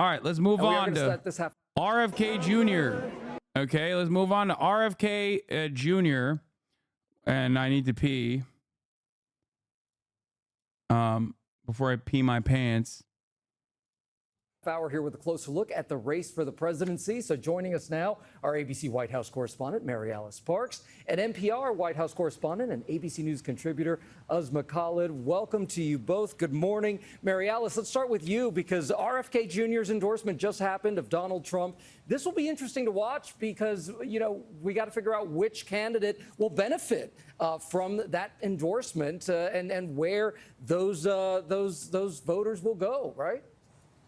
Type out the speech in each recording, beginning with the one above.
All right, let's move on to let this happen. RFK Jr. Okay, let's move on to RFK Jr. And I need to pee. Before I pee my pants. Hour here with a closer look at the race for the presidency. So joining us now, our ABC White House correspondent, Mary Alice Parks, and NPR White House correspondent and ABC News contributor, Uzma Khalid. Welcome to you both. Good morning. Mary Alice, let's start with you because RFK Jr.'s endorsement just happened of Donald Trump. This will be interesting to watch because, we got to figure out which candidate will benefit from that endorsement and where those voters will go, right?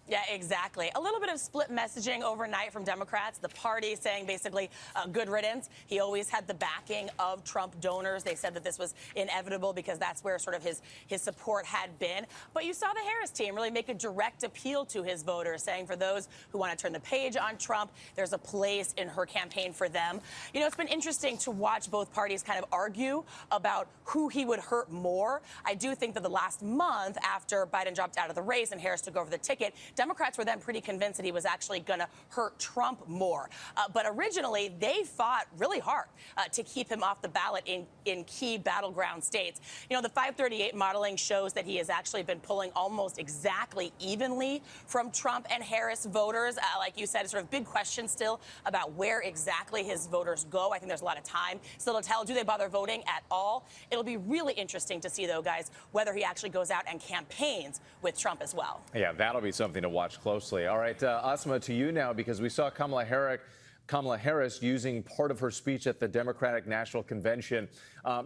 Yeah, exactly. A little bit of split messaging overnight from Democrats. The party saying basically good riddance. He always had the backing of Trump donors. They said that this was inevitable because that's where sort of his support had been. But you saw the Harris team really make a direct appeal to his voters, saying for those who want to turn the page on Trump, there's a place in her campaign for them. It's been interesting to watch both parties kind of argue about who he would hurt more. I do think that the last month after Biden dropped out of the race and Harris took over the ticket, Democrats were then pretty convinced that he was actually going to hurt Trump more. But originally, they fought really hard to keep him off the ballot in key battleground states. The 538 modeling shows that he has actually been pulling almost exactly evenly from Trump and Harris voters. Like you said, sort of big question still about where exactly his voters go. I think there's a lot of time still to tell. Do they bother voting at all? It'll be really interesting to see, though, guys, whether he actually goes out and campaigns with Trump as well. Yeah, that'll be something to watch closely. All right, Asma, to you now, because we saw Kamala Harris using part of her speech at the Democratic National Convention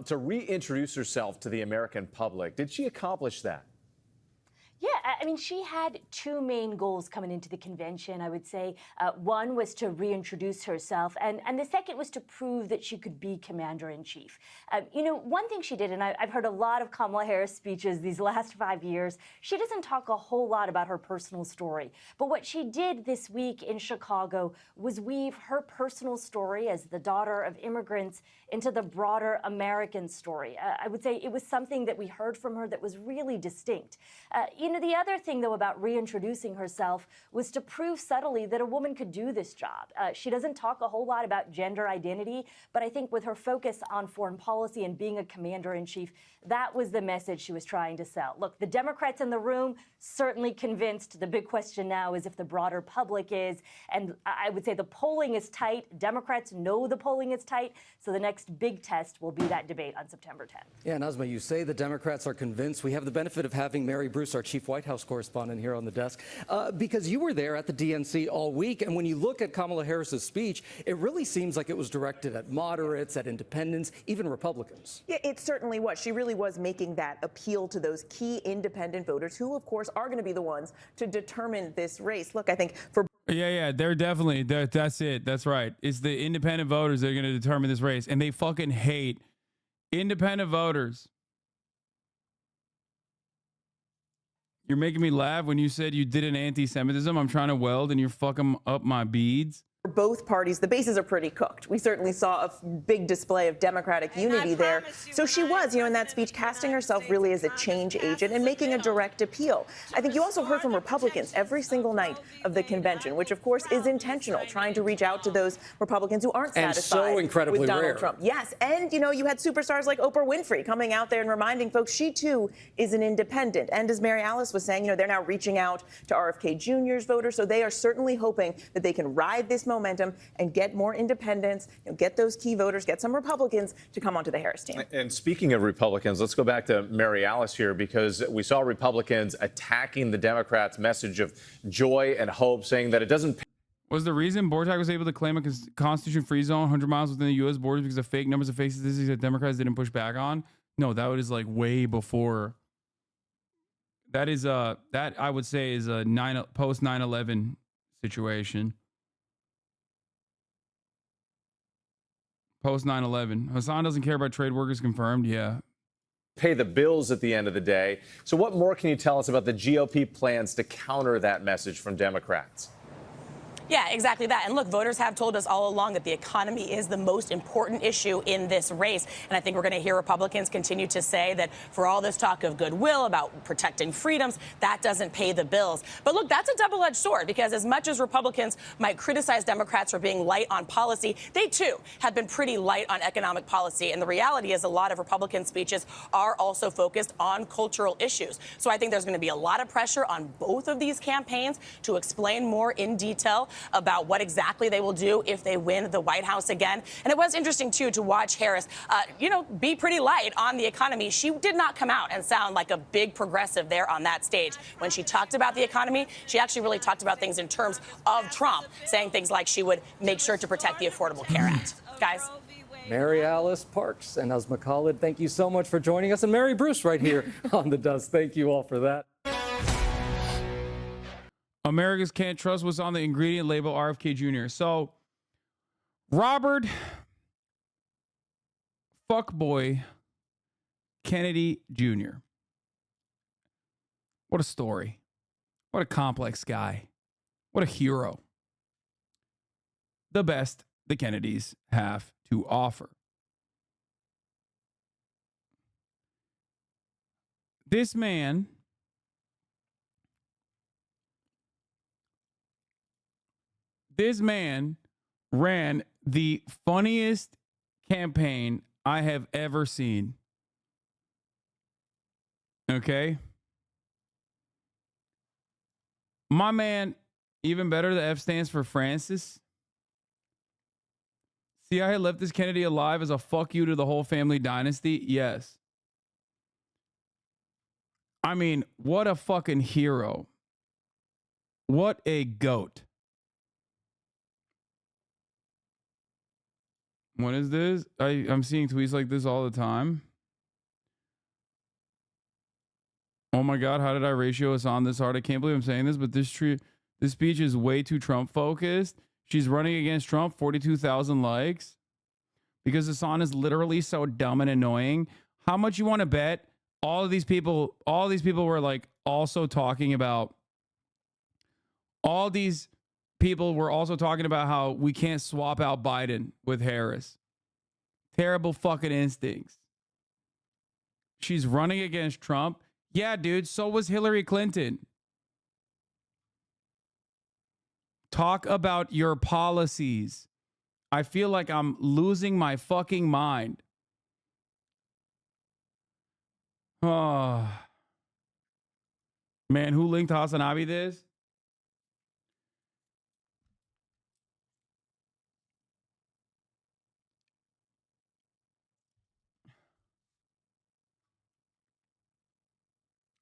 to reintroduce herself to the American public. Did she accomplish that? Yeah, I mean, she had two main goals coming into the convention, I would say. One was to reintroduce herself, and the second was to prove that she could be commander-in-chief. One thing she did, and I've heard a lot of Kamala Harris speeches these last 5 years, she doesn't talk a whole lot about her personal story. But what she did this week in Chicago was weave her personal story as the daughter of immigrants into the broader American story. I would say it was something that we heard from her that was really distinct. The other thing, though, about reintroducing herself was to prove subtly that a woman could do this job. She doesn't talk a whole lot about gender identity, but I think with her focus on foreign policy and being a commander-in-chief, that was the message she was trying to sell. Look, the Democrats in the room certainly convinced. The big question now is if the broader public is. And I would say the polling is tight. Democrats know the polling is tight. So the next big test will be that debate on September 10th. Yeah, and Uzma, you say the Democrats are convinced. We have the benefit of having Mary Bruce, our chief White House correspondent, here on the desk, because you were there at the DNC all week. And when you look at Kamala Harris's speech, it really seems like it was directed at moderates, at independents, even Republicans. Yeah, it certainly was. She really was making that appeal to those key independent voters who, of course, are going to be the ones to determine this race. Look, I think for Yeah, they're definitely, that's it. That's right. It's the independent voters that are going to determine this race. And they fucking hate independent voters. You're making me laugh when you said you did an anti-Semitism. I'm trying to weld and you're fucking up my beads. both parties, the bases are pretty cooked. We certainly saw a big display of Democratic unity there. So she was, in that speech, casting herself really as a change agent and making a direct appeal. I think you also heard from Republicans every single night of the convention, which, of course, is intentional, trying to reach out to those Republicans who aren't satisfied with Donald Trump. Yes, and, you had superstars like Oprah Winfrey coming out there and reminding folks she, too, is an independent. And as Mary Alice was saying, they're now reaching out to RFK Jr.'s voters, so they are certainly hoping that they can ride this momentum and get more independents, get those key voters, get some Republicans to come onto the Harris team. And speaking of Republicans, let's go back to Mary Alice here, because we saw Republicans attacking the Democrats' message of joy and hope, saying that it doesn't. Was the reason Bortak was able to claim a constitution-free zone 100 miles within the U.S. borders because of fake numbers of fake statistics that Democrats didn't push back on? No, that was like way before. That is that I would say is a post 9/11 situation. Post 9/11. Hasan doesn't care about trade workers confirmed. Yeah. Pay the bills at the end of the day. So what more can you tell us about the GOP plans to counter that message from Democrats? Yeah, exactly that. And look, voters have told us all along that the economy is the most important issue in this race. And I think we're going to hear Republicans continue to say that for all this talk of goodwill about protecting freedoms, that doesn't pay the bills. But look, that's a double-edged sword, because as much as Republicans might criticize Democrats for being light on policy, they too have been pretty light on economic policy. And the reality is a lot of Republican speeches are also focused on cultural issues. So I think there's going to be a lot of pressure on both of these campaigns to explain more in detail about what exactly they will do if they win the White House again. And it was interesting, too, to watch Harris, be pretty light on the economy. She did not come out and sound like a big progressive there on that stage. When she talked about the economy, she actually really talked about things in terms of Trump, saying things like she would make sure to protect the Affordable Care Act. Guys. Mary Alice Parks and Asma Khalid, thank you so much for joining us. And Mary Bruce right here on The Dust. Thank you all for that. Americans can't trust what's on the ingredient label, RFK Jr. So, Robert Fuckboy Kennedy Jr. What a story. What a complex guy. What a hero. The best the Kennedys have to offer. This man ran the funniest campaign I have ever seen. Okay? My man, even better, the F stands for Francis. CIA left this Kennedy alive as a fuck you to the whole family dynasty? Yes. I mean, what a fucking hero. What a goat. What is this? I'm seeing tweets like this all the time. Oh my God, how did I ratio Hasan this hard? I can't believe I'm saying this, but this speech is way too Trump focused. She's running against Trump, 42,000 likes. Because Hasan is literally so dumb and annoying. How much you want to bet all these people were like also talking about how we can't swap out Biden with Harris. Terrible fucking instincts. She's running against Trump. Yeah, dude, so was Hillary Clinton. Talk about your policies. I feel like I'm losing my fucking mind. Oh. Man, who linked Hasan Abi this?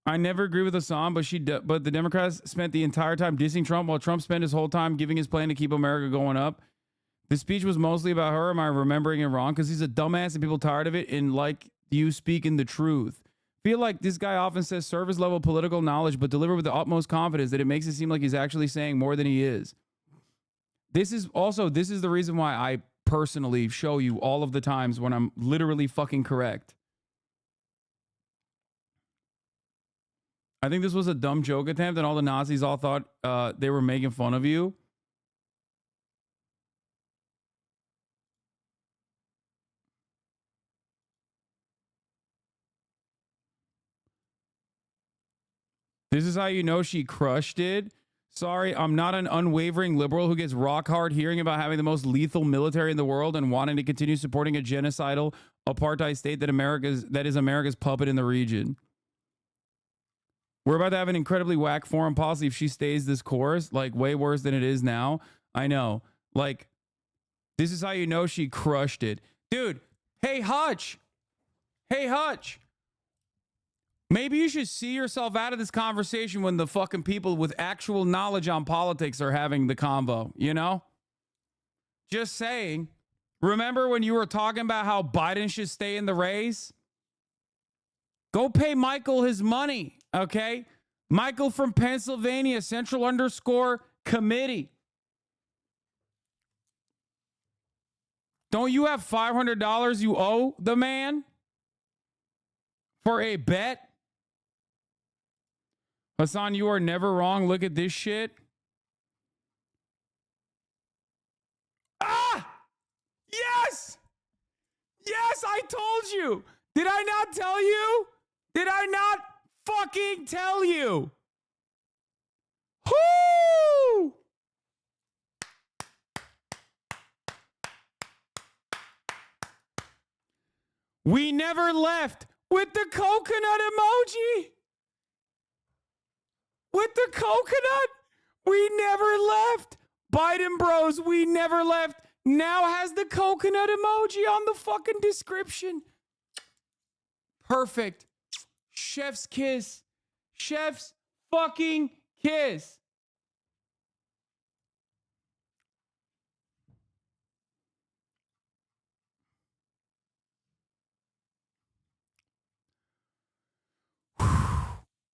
I never agree with Hasan, but the Democrats spent the entire time dissing Trump while Trump spent his whole time giving his plan to keep America going up. The speech was mostly about her. Am I remembering it wrong? Because he's a dumbass and people tired of it and like you speaking the truth. Feel like this guy often says service level political knowledge, but deliver with the utmost confidence that it makes it seem like he's actually saying more than he is. This is the reason why I personally show you all of the times when I'm literally fucking correct. I think this was a dumb joke attempt and all the Nazis all thought they were making fun of you. This is how you know she crushed it. Sorry, I'm not an unwavering liberal who gets rock hard hearing about having the most lethal military in the world and wanting to continue supporting a genocidal apartheid state that is America's puppet in the region. We're about to have an incredibly whack foreign policy if she stays this course, like way worse than it is now. I know. Like, this is how you know she crushed it. Dude, hey, Hutch. Hey, Hutch. Maybe you should see yourself out of this conversation when the fucking people with actual knowledge on politics are having the convo, you know? Just saying. Remember when you were talking about how Biden should stay in the race? Go pay Michael his money, okay? Michael from Pennsylvania, Central_Committee. Don't you have $500 you owe the man for a bet? Hasan, you are never wrong. Look at this shit. Yes! Yes, I told you. Did I not tell you? Did I not fucking tell you? Whoo! We never left with the coconut emoji. With the coconut, we never left. Biden bros, we never left. Now has the coconut emoji on the fucking description. Perfect. Chef's kiss. Chef's fucking kiss.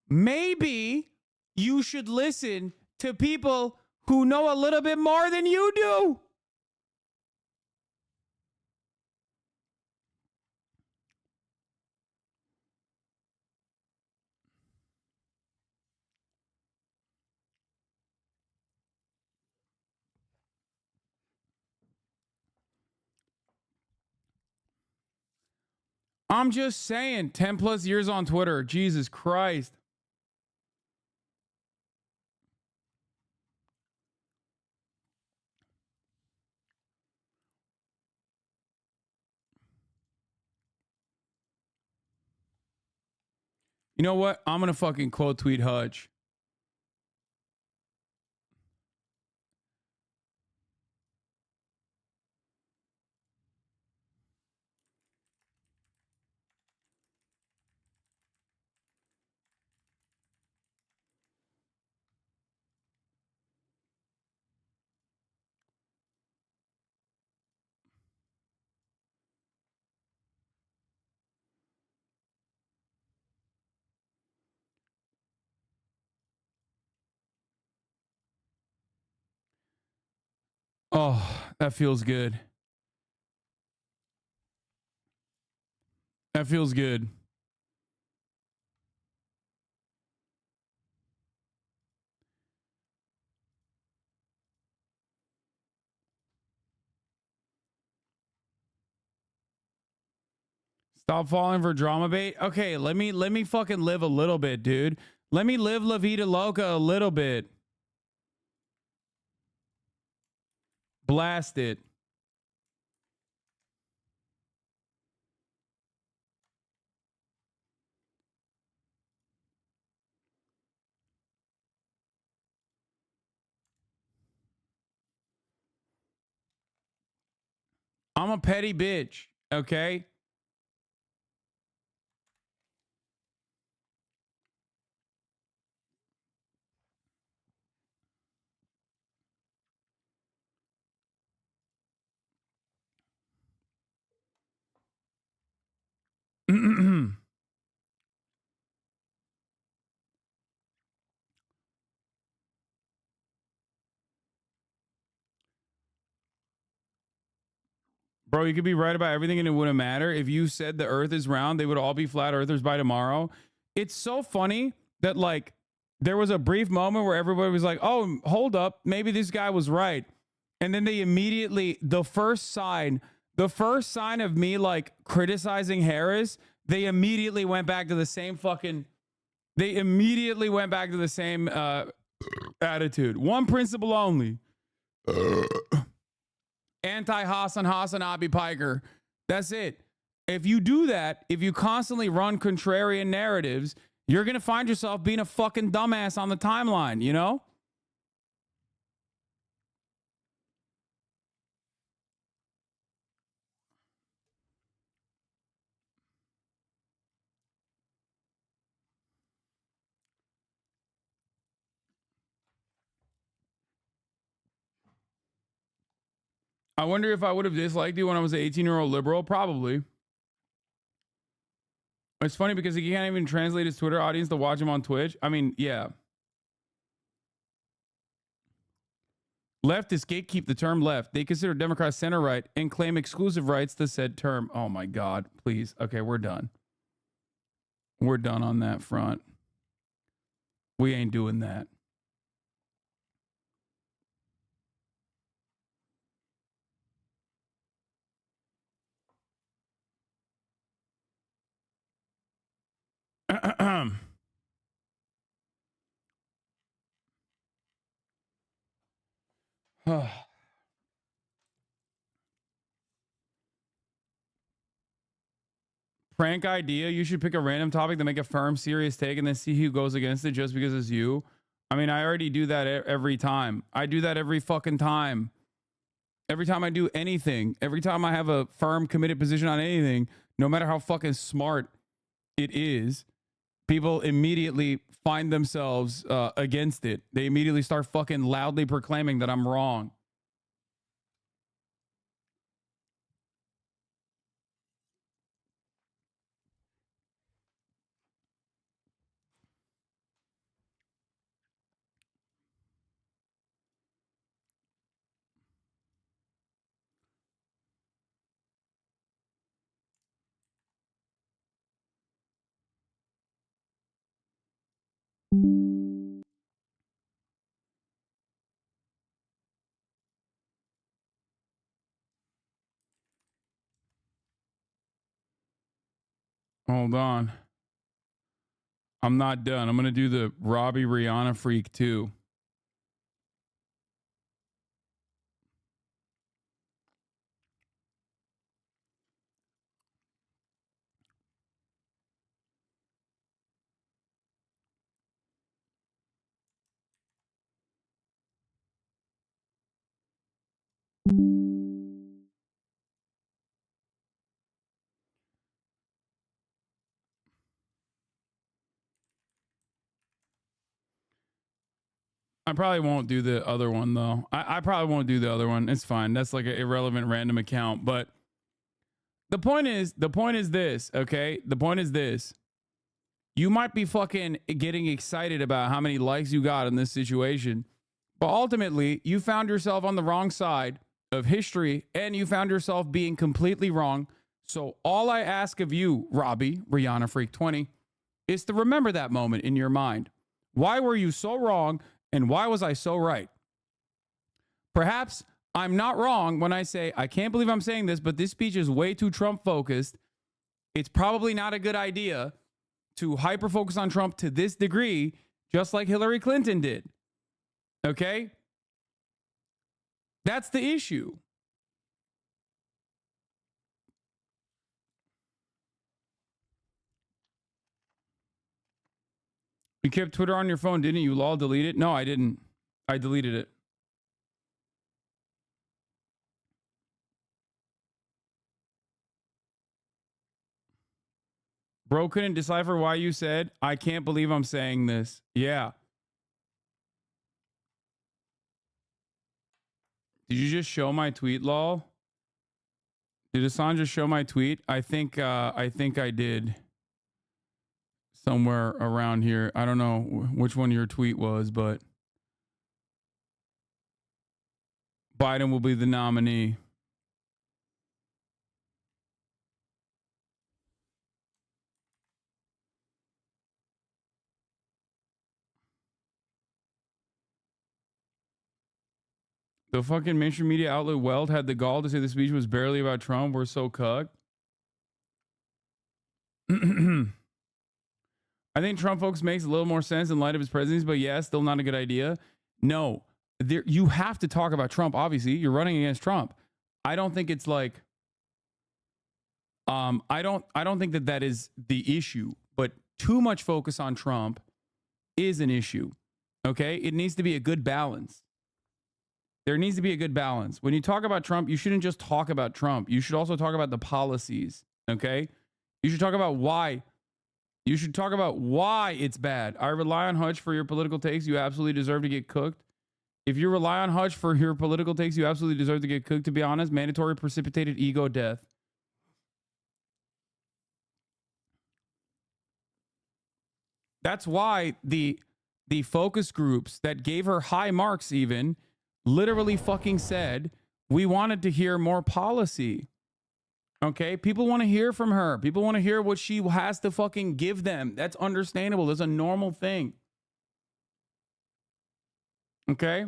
Maybe you should listen to people who know a little bit more than you do. I'm just saying, 10 plus years on Twitter. Jesus Christ. You know what? I'm going to fucking quote tweet Hutch. Oh, that feels good. That feels good. Stop falling for drama bait. Okay, let me fucking live a little bit, dude. Let me live La Vida Loca a little bit. Blast it. I'm a petty bitch, okay? Bro, you could be right about everything and it wouldn't matter. If you said the earth is round, they would all be flat earthers by tomorrow. It's so funny that, like, there was a brief moment where everybody was like, oh, hold up, maybe this guy was right. And then they immediately, the first sign of me, like, criticizing Harris, they immediately went back to the same attitude. One principle only. Anti-Hasan, Hasan, Abi Piker. That's it. If you do that, if you constantly run contrarian narratives, you're going to find yourself being a fucking dumbass on the timeline, you know? I wonder if I would have disliked you when I was an 18-year-old liberal. Probably. It's funny because he can't even translate his Twitter audience to watch him on Twitch. I mean, yeah. Leftists gatekeep the term left. They consider Democrats center right and claim exclusive rights to said term. Oh my God, please. Okay, we're done. We're done on that front. We ain't doing that. Prank idea. You should pick a random topic to make a firm, serious take and then see who goes against it just because it's you. I mean, I already do that every time. I do that every fucking time. Every time I do anything, every time I have a firm, committed position on anything, no matter how fucking smart it is, people immediately find themselves against it. They immediately start fucking loudly proclaiming that I'm wrong. Hold on. I'm not done. I'm going to do the Robbie Rihanna freak too. I probably won't do the other one though. I probably won't do the other one. It's fine. That's like an irrelevant random account. But the point is this, okay? The point is this. You might be fucking getting excited about how many likes you got in this situation, but ultimately you found yourself on the wrong side of history and you found yourself being completely wrong. So all I ask of you, Robbie, Rihanna Freak 20, is to remember that moment in your mind. Why were you so wrong and why was I so right? Perhaps I'm not wrong when I say, I can't believe I'm saying this, but this speech is way too Trump focused. It's probably not a good idea to hyper focus on Trump to this degree, just like Hillary Clinton did. Okay? That's the issue. You kept Twitter on your phone, didn't you? Lol, delete it? No, I didn't. I deleted it. Bro couldn't decipher why you said, I can't believe I'm saying this. Yeah. Did you just show my tweet, lol? Did Hasan just show my tweet? I think I did. Somewhere around here. I don't know which one your tweet was, but Biden will be the nominee. The fucking mainstream media outlet Weld had the gall to say the speech was barely about Trump. We're so cucked. I think Trump folks makes a little more sense in light of his presidency, but yeah, still not a good idea. No, you have to talk about Trump. Obviously, you're running against Trump. I don't think it's like, I don't think that is the issue, but too much focus on Trump is an issue. Okay. It needs to be a good balance. There needs to be a good balance. When you talk about Trump, you shouldn't just talk about Trump. You should also talk about the policies. Okay. You should talk about why. You should talk about why it's bad. I rely on Hutch for your political takes. You absolutely deserve to get cooked. If you rely on Hutch for your political takes, you absolutely deserve to get cooked. To be honest, mandatory precipitated ego death. That's why the focus groups that gave her high marks even literally fucking said, we wanted to hear more policy. Okay, people want to hear from her. People want to hear what she has to fucking give them. That's understandable. That's a normal thing. Okay?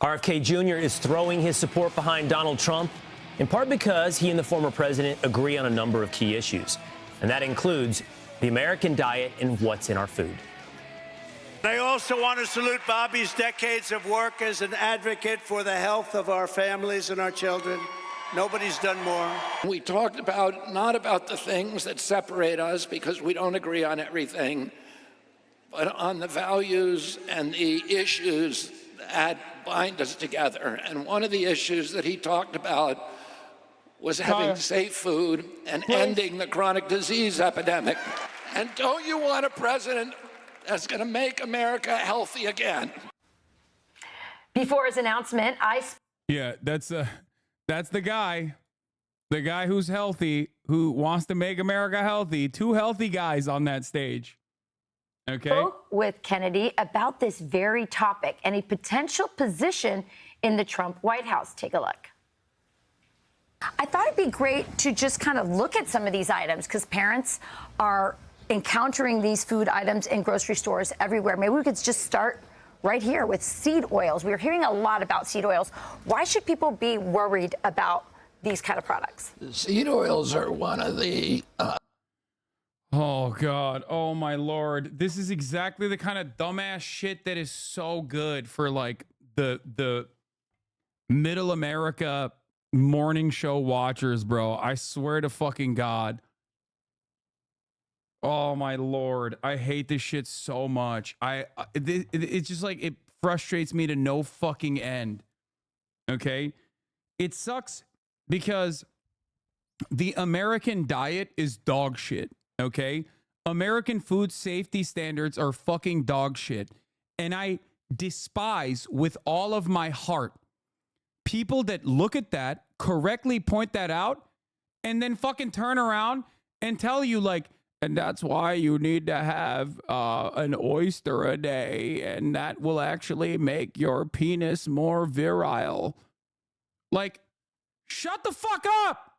RFK Jr. is throwing his support behind Donald Trump, in part because he and the former president agree on a number of key issues. And that includes the American diet and what's in our food. I also want to salute Bobby's decades of work as an advocate for the health of our families and our children. Nobody's done more. We talked about not about the things that separate us because we don't agree on everything, but on the values and the issues that bind us together. And one of the issues that he talked about was having safe food and ending the chronic disease epidemic. And don't you want a president that's going to make America healthy again? Before his announcement, Yeah, that's the guy who's healthy, who wants to make America healthy. Two healthy guys on that stage. Okay. spoke with Kennedy about this very topic and a potential position in the Trump White House. Take a look. I thought it'd be great to just kind of look at some of these items because parents are encountering these food items in grocery stores everywhere. Maybe we could just start right here with seed oils. We're hearing a lot about seed oils. Why should people be worried about these kind of products? Seed oils are one of the Oh God. Oh my Lord. This is exactly the kind of dumbass shit that is so good for like the middle America morning show watchers, bro. I swear to fucking God. Oh my Lord. I hate this shit so much. It's just like, it frustrates me to no fucking end. Okay. It sucks because the American diet is dog shit. Okay. American food safety standards are fucking dog shit. And I despise with all of my heart people that look at that, correctly point that out, and then fucking turn around and tell you like, and that's why you need to have an oyster a day, and that will actually make your penis more virile. Like, shut the fuck up.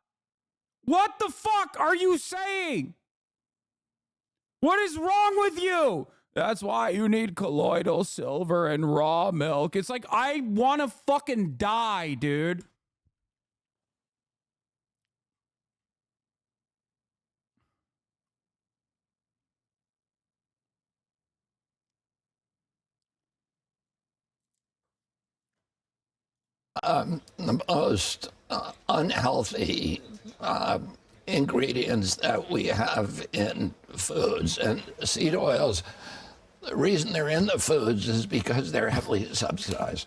What the fuck are you saying? What is wrong with you? That's why you need colloidal silver and raw milk. It's like, I want to fucking die, dude. the most unhealthy ingredients that we have in foods. And seed oils, the reason they're in the foods is because they're heavily subsidized.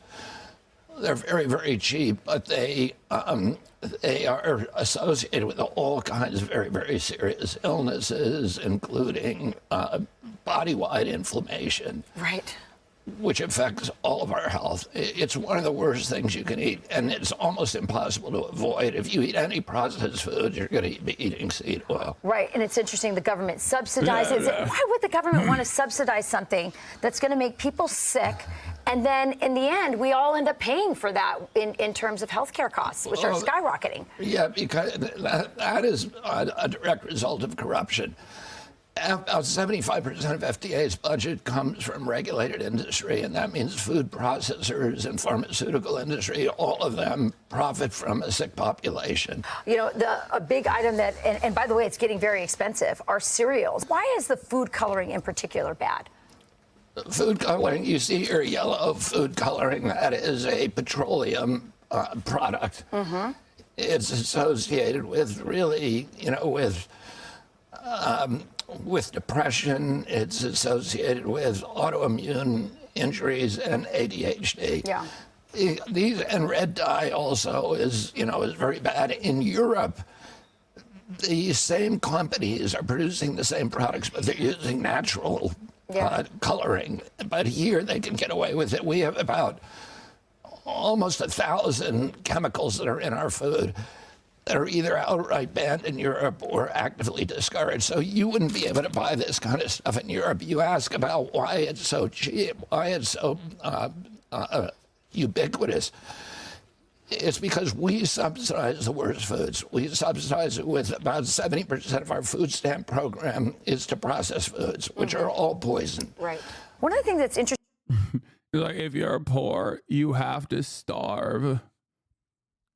They're very, very cheap, but they are associated with all kinds of very, very serious illnesses, including body-wide inflammation. Right. Which affects all of our health. It's one of the worst things you can eat, and it's almost impossible to avoid. If you eat any processed food, you're going to be eating seed oil. Right, and it's interesting, the government subsidizes it. Why would the government want to subsidize something that's going to make people sick? And then in the end, we all end up paying for that in terms of healthcare costs, which are skyrocketing. Yeah, because that is a direct result of corruption. About 75% of FDA's budget comes from regulated industry, and that means food processors and pharmaceutical industry. All of them profit from a sick population. You know, a big item that, and by the way, it's getting very expensive, are cereals. Why is the food coloring in particular bad? Food coloring, you see here yellow food coloring, that is a petroleum product. Mm-hmm. It's associated with really, with depression. It's associated with autoimmune injuries and ADHD. Yeah. And red dye also is very bad. In Europe, the same companies are producing the same products, but they're using natural coloring. But here they can get away with it. We have about almost 1,000 chemicals that are in our food that are either outright banned in Europe or actively discouraged. So you wouldn't be able to buy this kind of stuff in Europe. You ask about why it's so cheap, why it's so ubiquitous. It's because we subsidize the worst foods. We subsidize it with about 70% of our food stamp program is to process foods, which are all poison. Right. One of the things that's interesting. Like, if you're poor, you have to starve.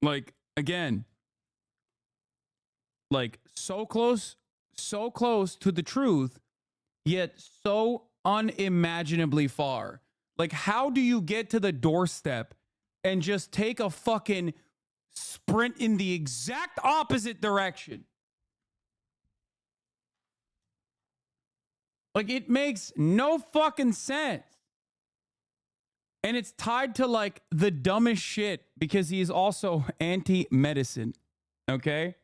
Like, again, like so close so close to the truth, yet so unimaginably far. Like, how do you get to the doorstep and just take a fucking sprint in the exact opposite direction? Like, it makes no fucking sense. And it's tied to like the dumbest shit because he is also anti-medicine. Okay?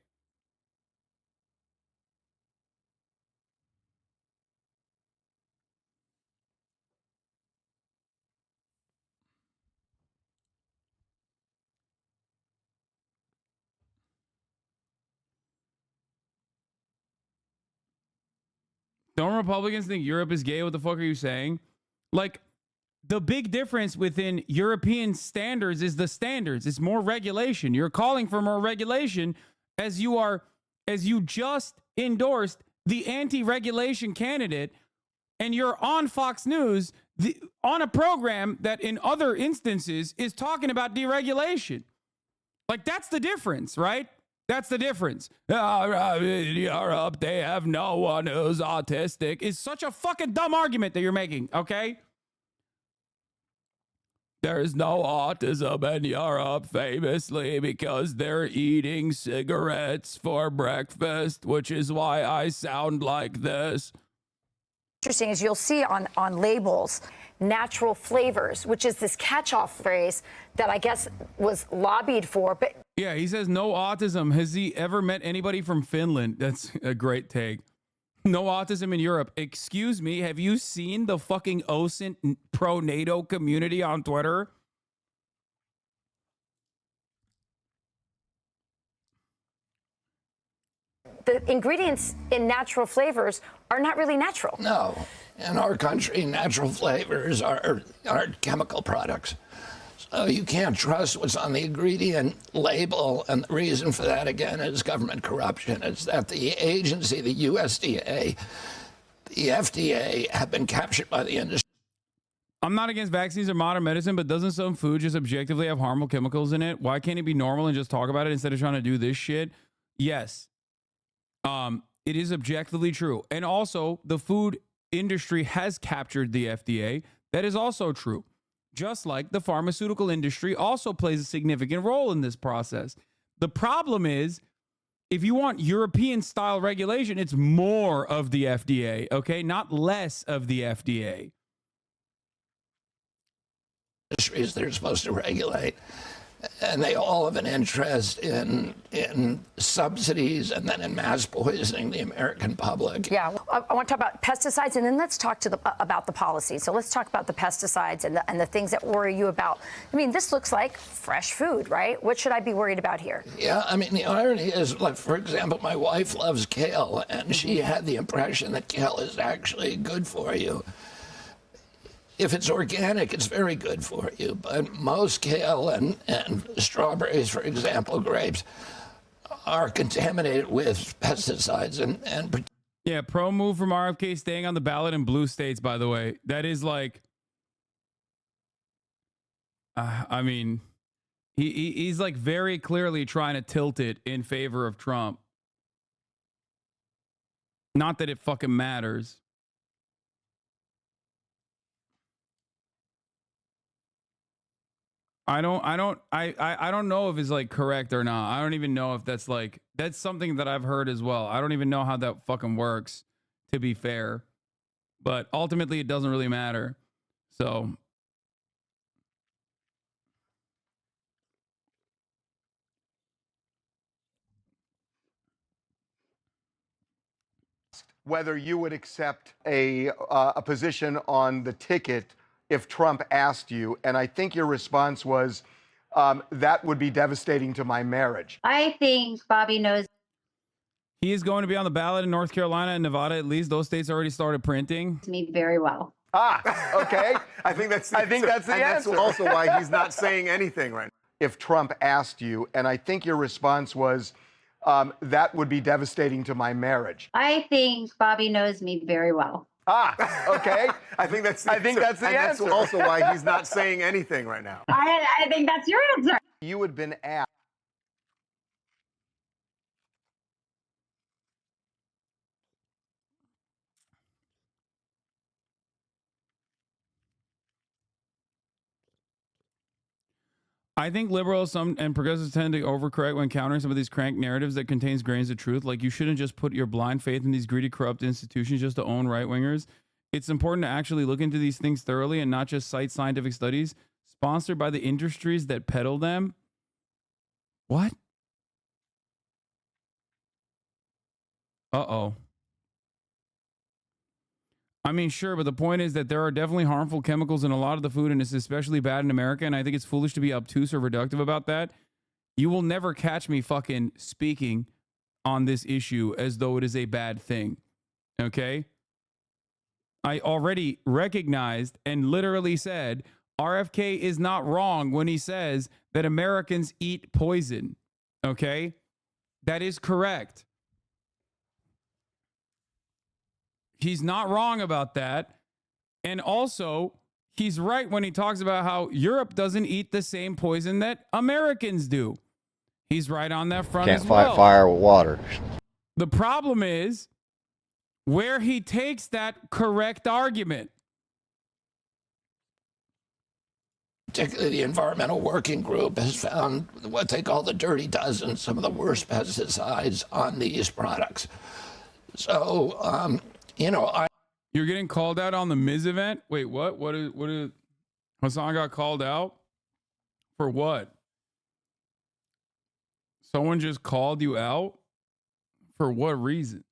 Don't Republicans think Europe is gay? What the fuck are you saying? Like, the big difference within European standards is the standards. It's more regulation. You're calling for more regulation as you just endorsed the anti-regulation candidate, and you're on Fox News on a program that in other instances is talking about deregulation. Like, that's the difference, right? That's the difference. In Europe, they have no one who's autistic. It's such a fucking dumb argument that you're making, okay? There's no autism in Europe, famously, because they're eating cigarettes for breakfast, which is why I sound like this. Interesting is you'll see on labels natural flavors, which is this catch-all phrase that I guess was lobbied for. But yeah, he says no autism. Has he ever met anybody from Finland? That's a great take. No autism in Europe. Excuse me, have you seen the fucking OSINT pro-NATO community on Twitter? the ingredients in natural flavors are not really natural. No. In our country, natural flavors are chemical products. So you can't trust what's on the ingredient label. And the reason for that, again, is government corruption. It's that the agency, the USDA, the FDA, have been captured by the industry. I'm not against vaccines or modern medicine, but doesn't some food just objectively have harmful chemicals in it? Why can't it be normal and just talk about it instead of trying to do this shit? Yes. It is objectively true. And also, the food industry has captured the FDA. That is also true. Just like the pharmaceutical industry also plays a significant role in this process. The problem is, if you want European-style regulation, it's more of the FDA, okay? Not less of the FDA. Industries they're supposed to regulate, and they all have an interest in subsidies and then in mass poisoning the American public. Yeah, I want to talk about pesticides, and then let's talk about the policy. So let's talk about the pesticides and the things that worry you about. I mean, this looks like fresh food, right? What should I be worried about here? Yeah, I mean, the irony is, like, for example, my wife loves kale, and she had the impression that kale is actually good for you. If it's organic, it's very good for you. But most kale and strawberries, for example, grapes, are contaminated with pesticides. And yeah, pro move from RFK staying on the ballot in blue states, by the way. That is like, I mean, he's like very clearly trying to tilt it in favor of Trump. Not that it fucking matters. I don't know if it's like correct or not. I don't even know if that's like, that's something that I've heard as well. I don't even know how that fucking works, to be fair. But ultimately, it doesn't really matter. So. Whether you would accept a position on the ticket if Trump asked you, and I think your response was, that would be devastating to my marriage. I think Bobby knows. He is going to be on the ballot in North Carolina and Nevada. At least those states already started printing. Me very well. Ah, okay. I think that's the answer. That's also why he's not saying anything right now. If Trump asked you, and I think your response was, that would be devastating to my marriage. I think Bobby knows me very well. Ah, okay. I think that's the answer. That's also why he's not saying anything right now. I think that's your answer. You had been asked. I think liberals and progressives tend to overcorrect when countering some of these crank narratives that contains grains of truth. Like, you shouldn't just put your blind faith in these greedy, corrupt institutions just to own right-wingers. It's important to actually look into these things thoroughly and not just cite scientific studies sponsored by the industries that peddle them. What? Uh-oh. I mean, sure, but the point is that there are definitely harmful chemicals in a lot of the food, and it's especially bad in America, and I think it's foolish to be obtuse or reductive about that. You will never catch me fucking speaking on this issue as though it is a bad thing, okay? I already recognized and literally said RFK is not wrong when he says that Americans eat poison, okay? That is correct. He's not wrong about that. And also, he's right when he talks about how Europe doesn't eat the same poison that Americans do. He's right on that front as well. Can't fight fire with water. The problem is where he takes that correct argument. Particularly the Environmental Working Group has found what they call the dirty dozen, some of the worst pesticides on these products. So, You're getting called out on the Miz event? Wait, what? What is Hasan got called out? For what? Someone just called you out? For what reason?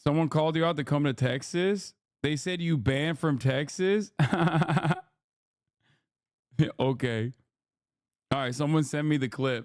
Someone called you out to come to Texas? They said you banned from Texas? Okay. All right, someone send me the clip.